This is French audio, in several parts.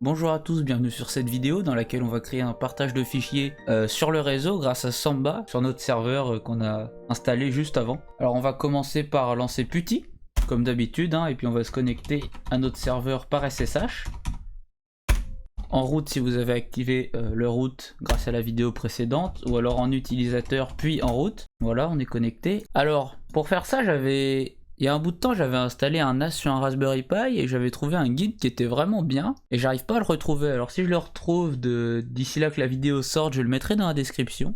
Bonjour à tous, bienvenue sur cette vidéo dans laquelle on va créer un partage de fichiers sur le réseau grâce à Samba sur notre serveur qu'on a installé juste avant. Alors on va commencer par lancer PuTTY comme d'habitude et puis on va se connecter à notre serveur par SSH. En route si vous avez activé le root grâce à la vidéo précédente, ou alors en utilisateur puis en route. Voilà, on est connecté. Alors pour faire ça, il y a un bout de temps, j'avais installé un NAS sur un Raspberry Pi et j'avais trouvé un guide qui était vraiment bien et j'arrive pas à le retrouver. Alors si je le retrouve d'ici là que la vidéo sorte, je le mettrai dans la description.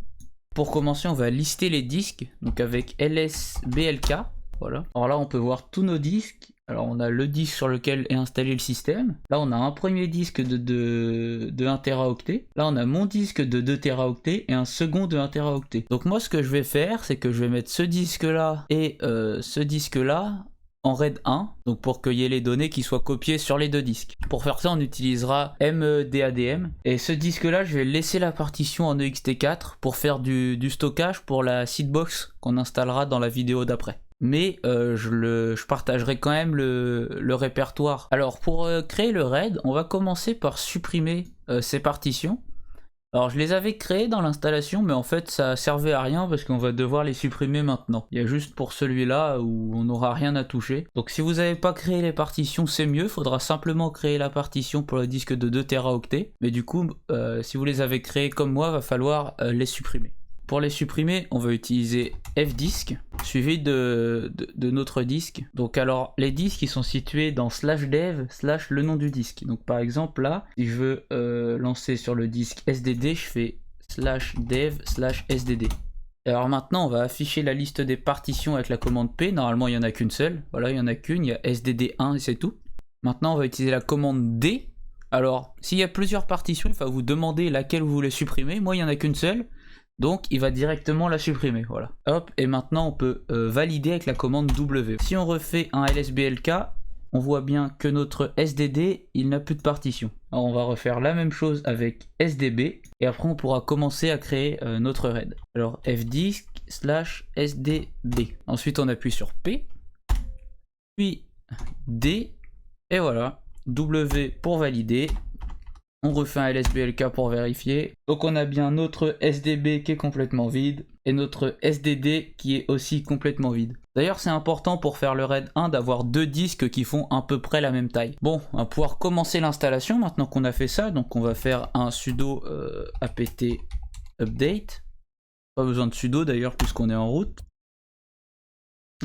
Pour commencer, on va lister les disques, donc avec lsblk. Voilà. Alors là, on peut voir tous nos disques. Alors on a le disque sur lequel est installé le système. Là on a un premier disque de 1 Teraoctet. Là on a mon disque de 2 Teraoctets et un second de 1 Teraoctet. Donc moi ce que je vais faire, c'est que je vais mettre ce disque là et ce disque là en RAID 1, donc pour qu'il y ait les données qui soient copiées sur les deux disques. Pour faire ça on utilisera MDADM, et ce disque là je vais laisser la partition en ext4 pour faire du stockage pour la seedbox qu'on installera dans la vidéo d'après. Mais je partagerai quand même le répertoire. Alors pour créer le RAID, on va commencer par supprimer ces partitions. Alors je les avais créées dans l'installation, mais en fait ça servait à rien parce qu'on va devoir les supprimer maintenant. Il y a juste pour celui-là où on n'aura rien à toucher. Donc si vous n'avez pas créé les partitions, c'est mieux. Il faudra simplement créer la partition pour le disque de 2 Teraoctets. Mais du coup, si vous les avez créées comme moi, il va falloir les supprimer. Pour les supprimer, on va utiliser fdisk suivi de notre disque. Donc alors les disques ils sont situés dans /dev/ le nom du disque. Donc par exemple là, si je veux lancer sur le disque SDD, je fais /dev/ SDD. Alors maintenant on va afficher la liste des partitions avec la commande P. Normalement il n'y en a qu'une seule. Voilà, il n'y en a qu'une, il y a SDD1 et c'est tout. Maintenant on va utiliser la commande D. Alors s'il y a plusieurs partitions, il va vous demander laquelle vous voulez supprimer. Moi il n'y en a qu'une seule. Donc il va directement la supprimer, voilà. Hop, et maintenant on peut valider avec la commande W. Si on refait un lsblk, on voit bien que notre SDD, il n'a plus de partition. Alors on va refaire la même chose avec SDB, et après on pourra commencer à créer notre RAID. Alors fdisk /sdb. Ensuite on appuie sur P, puis D, et voilà, W pour valider. On refait un lsblk pour vérifier. Donc on a bien notre SDB qui est complètement vide et notre SDD qui est aussi complètement vide. D'ailleurs c'est important pour faire le RAID 1 d'avoir deux disques qui font à peu près la même taille. Bon, on va pouvoir commencer l'installation maintenant qu'on a fait ça. Donc on va faire un sudo apt update. Pas besoin de sudo d'ailleurs puisqu'on est en route.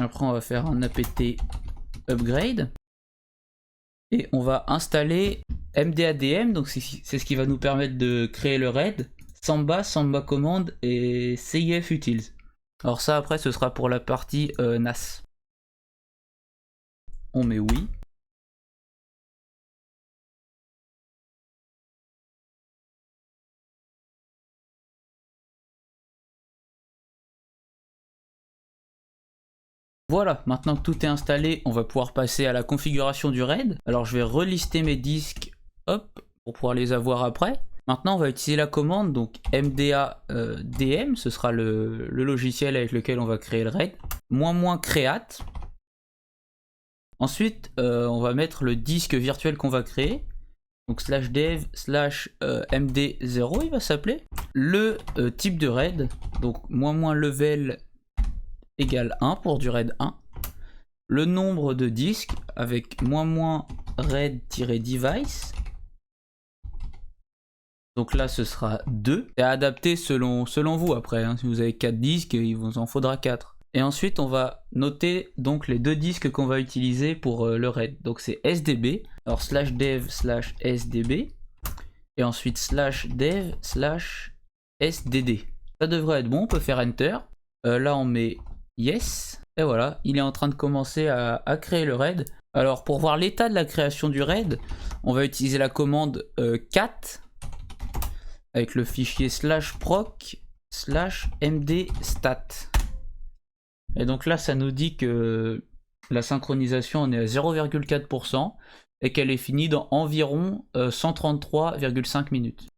Après on va faire un apt upgrade. Et on va installer MDADM, donc c'est ce qui va nous permettre de créer le RAID, Samba command et CIF utils. Alors ça après ce sera pour la partie NAS. On met oui. Voilà, maintenant que tout est installé, on va pouvoir passer à la configuration du RAID. Alors je vais relister mes disques, hop, pour pouvoir les avoir après. Maintenant on va utiliser la commande, donc mdadm, ce sera le logiciel avec lequel on va créer le RAID, --create. Ensuite on va mettre le disque virtuel qu'on va créer, donc /dev/ md0 il va s'appeler. Le type de RAID, donc --level égale 1 pour du RAID 1. Le nombre de disques avec --raid-device. Donc là ce sera 2. C'est adapté selon vous après. Si vous avez 4 disques, il vous en faudra 4. Et ensuite on va noter donc les deux disques qu'on va utiliser pour le RAID. Donc c'est SDB. Alors /dev/ SDB. Et ensuite /dev/ SDD. Ça devrait être bon, on peut faire Enter. Là on met Yes, et voilà, il est en train de commencer à créer le RAID. Alors pour voir l'état de la création du RAID, on va utiliser la commande cat avec le fichier /proc/mdstat. Et donc là ça nous dit que la synchronisation on est à 0,4% et qu'elle est finie dans environ 133,5 minutes.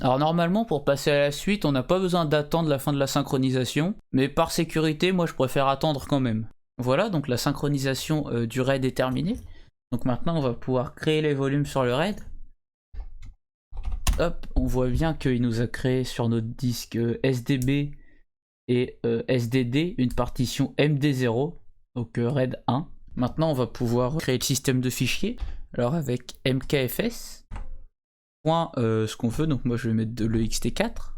Alors normalement pour passer à la suite on n'a pas besoin d'attendre la fin de la synchronisation, mais par sécurité moi je préfère attendre quand même. Voilà, donc la synchronisation du RAID est terminée. Donc maintenant on va pouvoir créer les volumes sur le RAID. hop, on voit bien qu'il nous a créé sur notre disque SDB et SDD une partition MD0, donc RAID 1. Maintenant on va pouvoir créer le système de fichiers. Alors avec mkfs, point ce qu'on veut, donc moi je vais mettre le xt4,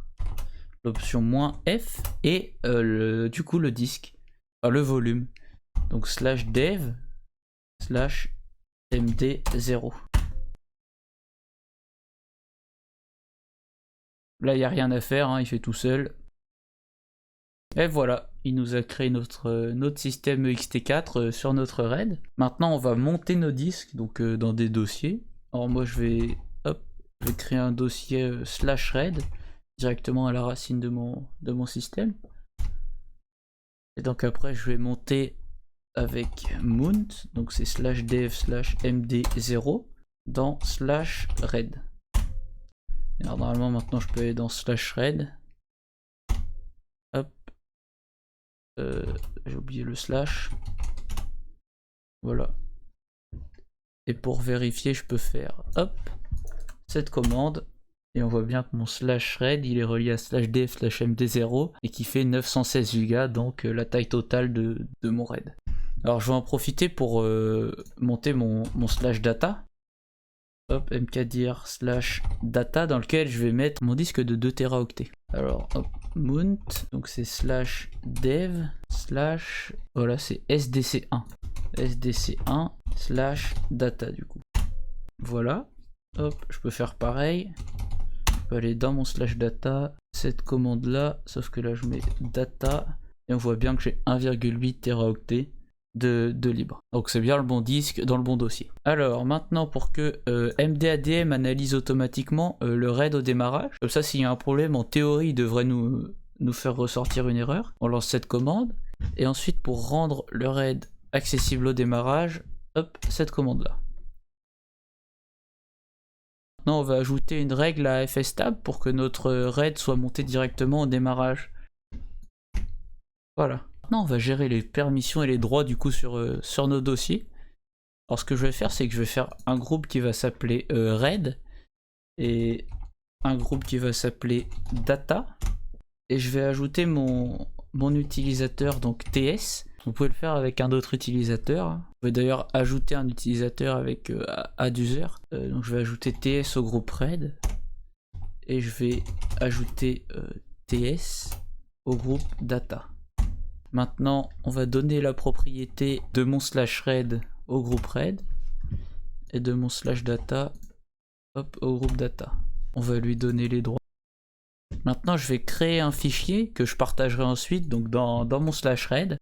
l'option -f et du coup le disque, enfin, le volume, donc /dev /md0. Là il n'y a rien à faire, hein, il fait tout seul. Et voilà, il nous a créé notre système xt4 sur notre RAID. Maintenant on va monter nos disques donc dans des dossiers. Alors moi je vais créer un dossier /RAID directement à la racine de mon système. Et donc après je vais monter avec mount, donc c'est /dev /md0 dans /RAID. Alors normalement maintenant je peux aller dans /RAID. Hop. J'ai oublié le slash. Voilà. Et pour vérifier, je peux faire hop cette commande. Et on voit bien que mon /RAID il est relié à /dev /md0 et qui fait 916 Go, donc la taille totale de mon RAID. Alors je vais en profiter pour monter mon /data. Hop, mkdir /data dans lequel je vais mettre mon disque de 2 Teraoctets. Alors hop, mount, donc c'est /dev voilà, c'est sdc1 /data du coup. Voilà, hop, je peux faire pareil. Je peux aller dans mon /data, cette commande là, sauf que là je mets data et on voit bien que j'ai 1,8 Teraoctets de libre. Donc c'est bien le bon disque dans le bon dossier. Alors maintenant pour que MDADM analyse automatiquement le RAID au démarrage, comme ça s'il y a un problème en théorie il devrait nous faire ressortir une erreur. On lance cette commande et ensuite pour rendre le RAID accessible au démarrage, hop, cette commande là. Maintenant on va ajouter une règle à fstab pour que notre RAID soit monté directement au démarrage. Voilà. Maintenant on va gérer les permissions et les droits du coup sur nos dossiers. Alors ce que je vais faire c'est que je vais faire un groupe qui va s'appeler RAID et un groupe qui va s'appeler data et je vais ajouter mon utilisateur donc TS. Vous pouvez le faire avec un autre utilisateur. Vous pouvez d'ailleurs ajouter un utilisateur avec adduser. Donc je vais ajouter TS au groupe RAID et je vais ajouter TS au groupe data. Maintenant, on va donner la propriété de mon /RAID au groupe RAID et de mon /data au groupe data. On va lui donner les droits. Maintenant, je vais créer un fichier que je partagerai ensuite donc dans mon /RAID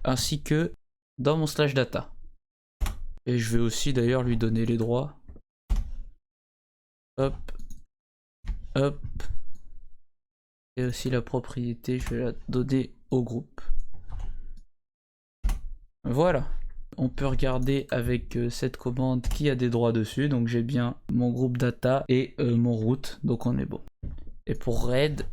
ainsi que dans mon /data. Et je vais aussi d'ailleurs lui donner les droits. Hop, hop. Et aussi la propriété, je vais la donner au groupe. Voilà, on peut regarder avec cette commande qui a des droits dessus, donc j'ai bien mon groupe data et mon route, donc on est bon. Et pour RAID,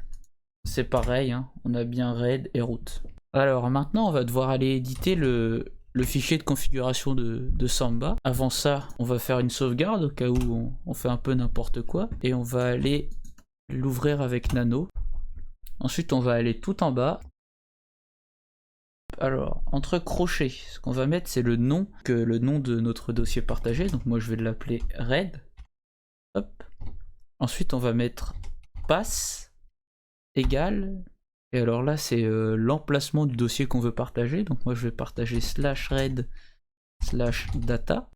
c'est pareil, hein, on a bien RAID et route. Alors maintenant on va devoir aller éditer le fichier de configuration de Samba. Avant ça, on va faire une sauvegarde au cas où on fait un peu n'importe quoi, et on va aller l'ouvrir avec Nano. Ensuite on va aller tout en bas. Alors, entre crochets, ce qu'on va mettre c'est le nom de notre dossier partagé, donc moi je vais l'appeler RAID. Hop. Ensuite on va mettre pass égale, et alors là c'est l'emplacement du dossier qu'on veut partager, donc moi je vais partager /RAID /data.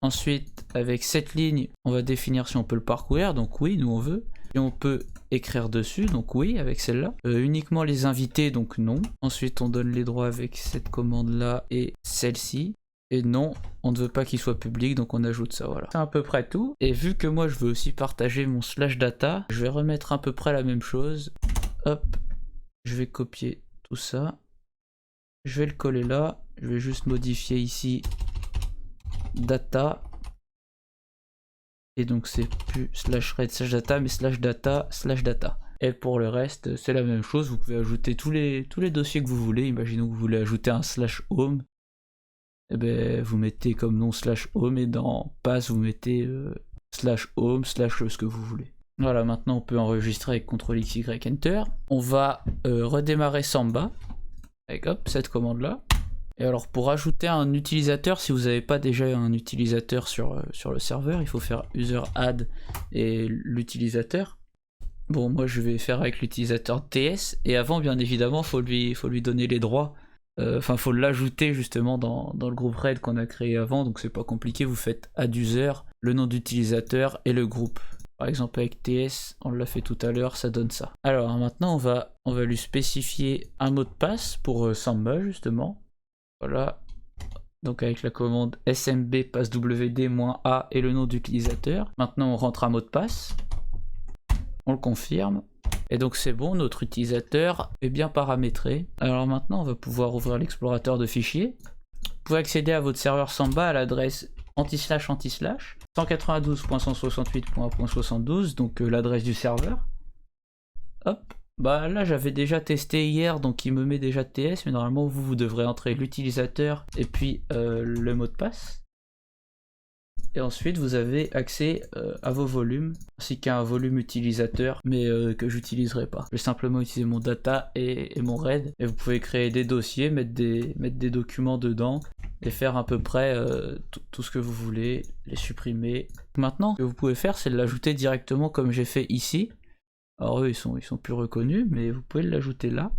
Ensuite avec cette ligne on va définir si on peut le parcourir, donc oui nous on veut. Et on peut écrire dessus, donc oui avec celle-là. Uniquement les invités, donc non. Ensuite on donne les droits avec cette commande là et celle-ci. Et non, on ne veut pas qu'il soit public, donc on ajoute ça, voilà. C'est à peu près tout. Et vu que moi je veux aussi partager mon /data, je vais remettre à peu près la même chose. Hop, je vais copier tout ça. Je vais le coller là. Je vais juste modifier ici data. Et donc c'est plus /RAID /data mais /data. Et pour le reste c'est la même chose, vous pouvez ajouter tous les dossiers que vous voulez. Imaginons que vous voulez ajouter un /home, et ben vous mettez comme nom /home et dans pass vous mettez /home / ce que vous voulez. Voilà, maintenant on peut enregistrer avec CTRL-X, Y, Enter. On va redémarrer Samba avec hop, cette commande là. Et alors pour ajouter un utilisateur, si vous n'avez pas déjà un utilisateur sur le serveur, il faut faire user add et l'utilisateur. Bon, moi je vais faire avec l'utilisateur TS, et avant bien évidemment faut lui donner les droits. Enfin faut l'ajouter justement dans le groupe RAID qu'on a créé avant, donc c'est pas compliqué, vous faites add user, le nom d'utilisateur et le groupe. Par exemple avec TS, on l'a fait tout à l'heure, ça donne ça. Alors maintenant on va lui spécifier un mot de passe pour Samba justement. Voilà, donc avec la commande smb passwd-a et le nom d'utilisateur. Maintenant on rentre un mot de passe, on le confirme, et donc c'est bon, notre utilisateur est bien paramétré. Alors maintenant on va pouvoir ouvrir l'explorateur de fichiers. Vous pouvez accéder à votre serveur Samba à l'adresse // 192.168.1.72, donc l'adresse du serveur. Hop. Bah là j'avais déjà testé hier, donc il me met déjà TS, mais normalement vous devrez entrer l'utilisateur et puis le mot de passe. Et ensuite vous avez accès à vos volumes, ainsi qu'à un volume utilisateur, mais que j'utiliserai pas. Je vais simplement utiliser mon data et mon RAID, et vous pouvez créer des dossiers, mettre des documents dedans, et faire à peu près tout ce que vous voulez, les supprimer. Maintenant, ce que vous pouvez faire, c'est l'ajouter directement comme j'ai fait ici. Alors eux ils sont plus reconnus, mais vous pouvez l'ajouter là.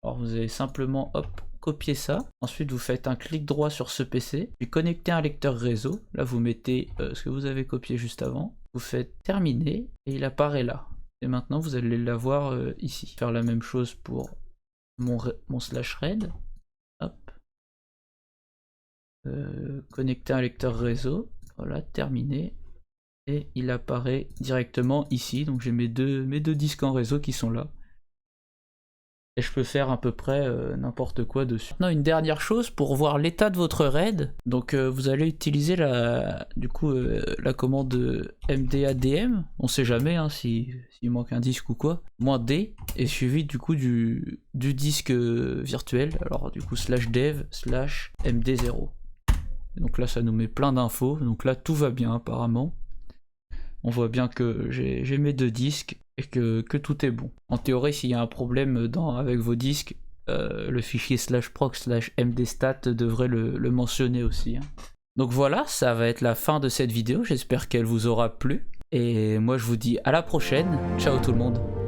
Alors vous allez simplement hop, copier ça. Ensuite vous faites un clic droit sur ce PC, puis connecter un lecteur réseau. Là vous mettez ce que vous avez copié juste avant. Vous faites terminer et il apparaît là. Et maintenant vous allez l'avoir ici. Faire la même chose pour mon /RAID. Hop. Connecter un lecteur réseau. Voilà, terminé. Et il apparaît directement ici, donc j'ai mes deux disques en réseau qui sont là. Et je peux faire à peu près n'importe quoi dessus. Maintenant une dernière chose, pour voir l'état de votre RAID, donc vous allez utiliser la commande mdadm, on sait jamais hein, s'il manque un disque ou quoi, -d, et suivi du coup du disque virtuel, alors du coup /dev/md0. Donc là ça nous met plein d'infos, donc là tout va bien apparemment. On voit bien que j'ai mes deux disques et que tout est bon. En théorie, s'il y a un problème avec vos disques, le fichier /proc/mdstat devrait le mentionner aussi. Hein. Donc voilà, ça va être la fin de cette vidéo. J'espère qu'elle vous aura plu. Et moi, je vous dis à la prochaine. Ciao tout le monde.